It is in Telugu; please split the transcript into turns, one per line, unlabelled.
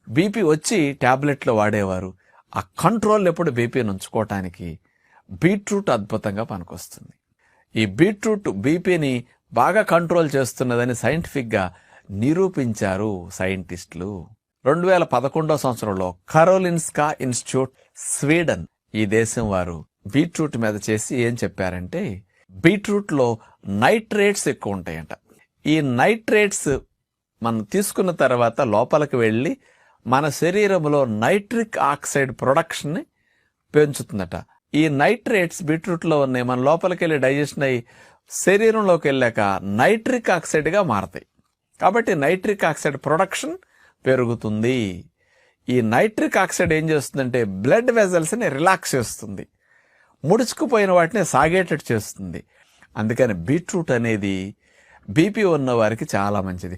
బీపీ వచ్చి ట్యాబ్లెట్లు వాడేవారు. ఆ కంట్రోల్ ఎప్పుడు బీపీని ఉంచుకోవటానికి బీట్రూట్ అద్భుతంగా పనికొస్తుంది. ఈ బీట్రూట్ బీపీని బాగా కంట్రోల్ చేస్తున్నదని సైంటిఫిక్గా నిరూపించారు సైంటిస్టులు. 2011 సంవత్సరంలో కరోలిన్స్కా ఇన్స్టిట్యూట్, స్వీడన్ ఈ దేశం వారు బీట్రూట్ మీద చేసి ఏం చెప్పారంటే, బీట్రూట్లో నైట్రేట్స్ ఎక్కువ ఉంటాయంట. ఈ నైట్రేట్స్ మనం తీసుకున్న తర్వాత లోపలికి వెళ్ళి మన శరీరంలో నైట్రిక్ ఆక్సైడ్ ప్రొడక్షన్ని పెంచుతుందట. ఈ నైట్రేట్స్ బీట్రూట్లో ఉన్నాయి, మన లోపలికి వెళ్ళి డైజెషన్ అయ్యి శరీరంలోకి వెళ్ళాక నైట్రిక్ ఆక్సైడ్గా మారతాయి. కాబట్టి నైట్రిక్ ఆక్సైడ్ ప్రొడక్షన్ పెరుగుతుంది. ఈ నైట్రిక్ ఆక్సైడ్ ఏం చేస్తుందంటే బ్లడ్ వెజల్స్ని రిలాక్స్ చేస్తుంది, ముడుచుకుపోయిన వాటిని సాగేటట్టు చేస్తుంది. అందుకని బీట్రూట్ అనేది బీపీ ఉన్న వారికి చాలా మంచిది.